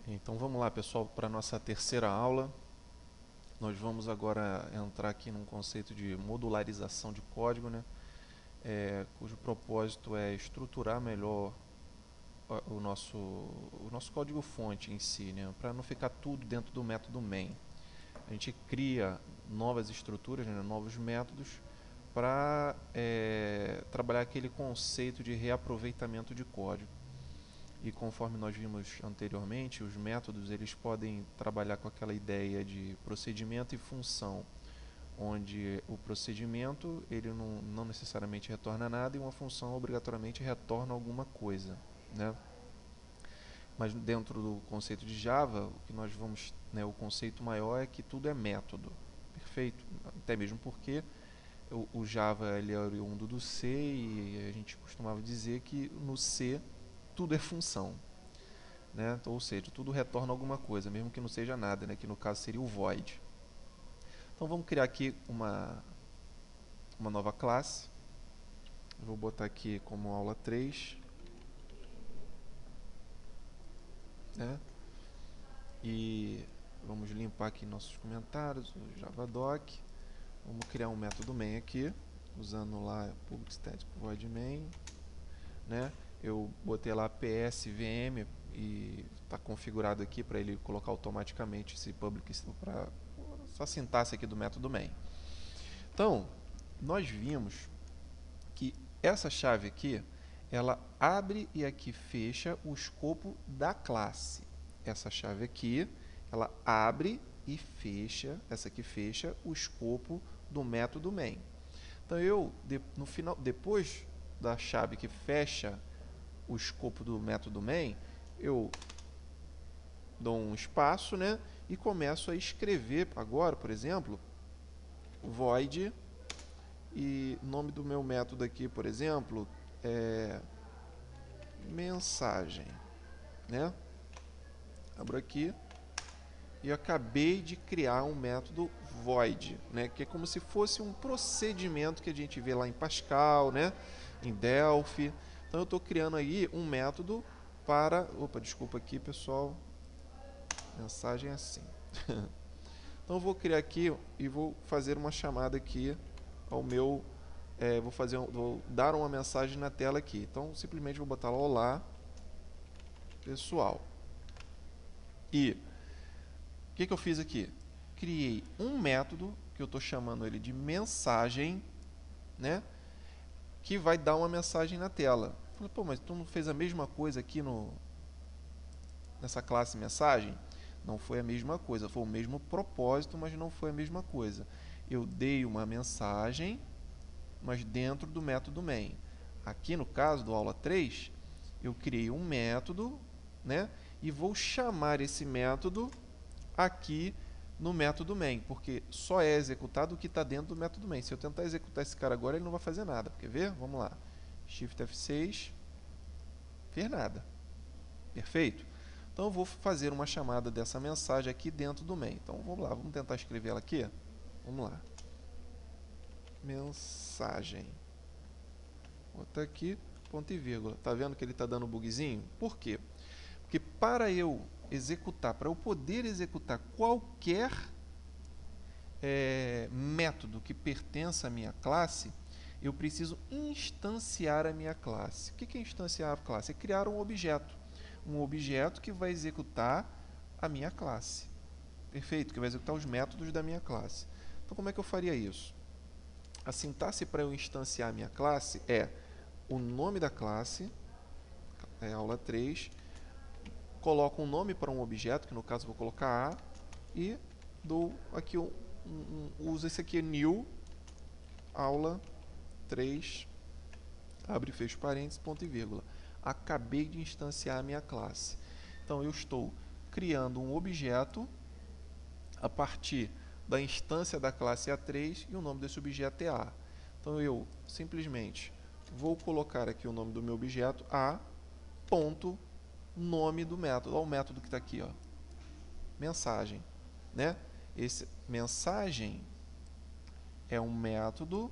Então vamos lá, pessoal, para a nossa terceira aula. Nós vamos agora entrar aqui num conceito de modularização de código, né? Cujo propósito é estruturar melhor o nosso código-fonte em si, né? Para não ficar tudo dentro do método main. A gente cria novas estruturas, né? Novos métodos para trabalhar aquele conceito de reaproveitamento de código. E conforme nós vimos anteriormente, os métodos eles podem trabalhar com aquela ideia de procedimento e função, onde o procedimento ele não necessariamente retorna nada e uma função obrigatoriamente retorna alguma coisa, né? Mas dentro do conceito de Java, o que nós vamos, né, o conceito maior é que tudo é método, perfeito? Até mesmo porque o Java ele é oriundo do C e a gente costumava dizer que no C tudo é função, né? Ou seja, tudo retorna alguma coisa, mesmo que não seja nada, né? Que no caso seria o void. Então vamos criar aqui uma nova classe. Eu vou botar aqui como aula 3, né? E vamos limpar aqui nossos comentários, o javadoc. Vamos criar um método main aqui, usando lá public static void main, né? Eu botei lá psvm e está configurado aqui para ele colocar automaticamente esse public para a sintaxe aqui do método main. Então, nós vimos que essa chave aqui, ela abre e aqui fecha o escopo da classe. Essa chave aqui, ela abre e fecha, essa aqui fecha o escopo do método main. Então no final, depois da chave que fecha o escopo do método main, eu dou um espaço, né, e começo a escrever agora, por exemplo, void e nome do meu método aqui, por exemplo, é mensagem, né? Abro aqui e acabei de criar um método void, né? Que é como se fosse um procedimento que a gente vê lá em Pascal, né? Em Delphi. Então eu estou criando aí um método para... Opa, desculpa aqui, pessoal. Mensagem é assim. Então eu vou criar aqui e vou fazer uma chamada aqui ao meu... vou dar uma mensagem na tela aqui. Então simplesmente vou botar lá olá, pessoal. E o que eu fiz aqui? Criei um método que eu estou chamando ele de mensagem, né? Que vai dar uma mensagem na tela. Falei, pô, mas tu não fez a mesma coisa aqui nessa classe mensagem? Não foi a mesma coisa, foi o mesmo propósito, mas não foi a mesma coisa. Eu dei uma mensagem, mas dentro do método main. Aqui no caso do aula 3, eu criei um método, né? E vou chamar esse método aqui no método main, porque só é executado o que está dentro do método main. Se eu tentar executar esse cara agora, ele não vai fazer nada. Quer ver? Vamos lá. Shift F6, fez nada. Perfeito? Então eu vou fazer uma chamada dessa mensagem aqui dentro do main. Então vamos lá, vamos tentar escrever ela aqui. Vamos lá. Mensagem. Vou botar aqui, ponto e vírgula. Tá vendo que ele está dando um bugzinho? Por quê? Porque para eu poder executar qualquer método que pertença à minha classe, eu preciso instanciar a minha classe. O que é instanciar a classe? É criar um objeto que vai executar a minha classe. Perfeito? Que vai executar os métodos da minha classe. Então, como é que eu faria isso? A sintaxe para eu instanciar a minha classe é o nome da classe, aula 3, coloco um nome para um objeto, que no caso eu vou colocar A, e dou aqui uso esse aqui, new, aula 3, abre e fecha parênteses, ponto e vírgula. Acabei de instanciar a minha classe. Então eu estou criando um objeto a partir da instância da classe A3 e o nome desse objeto é A. Então eu simplesmente vou colocar aqui o nome do meu objeto A, ponto, nome do método. Olha o método que está aqui, ó. Mensagem, né? Esse mensagem é um método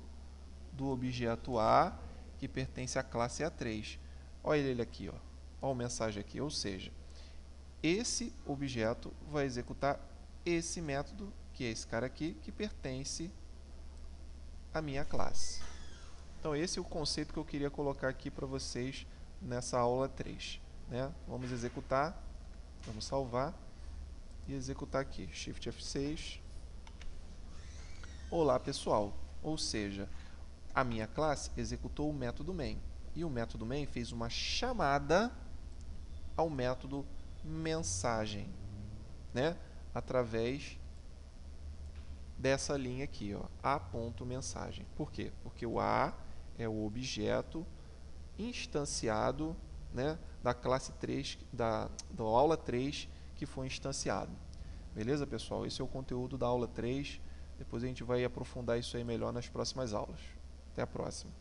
do objeto A que pertence à classe A3. Olha ele aqui, ó. Olha a mensagem aqui, ou seja, esse objeto vai executar esse método, que é esse cara aqui, que pertence à minha classe. Então, esse é o conceito que eu queria colocar aqui para vocês nessa aula 3. Né? Vamos executar, vamos salvar e executar aqui. Shift F6. Olá, pessoal. Ou seja, a minha classe executou o método main. E o método main fez uma chamada ao método mensagem, né? Através dessa linha aqui, ó, a.mensagem. Por quê? Porque o a é o objeto instanciado, né, da classe 3, da aula 3 que foi instanciado. Beleza, pessoal? Esse é o conteúdo da aula 3. Depois a gente vai aprofundar isso aí melhor nas próximas aulas. Até a próxima.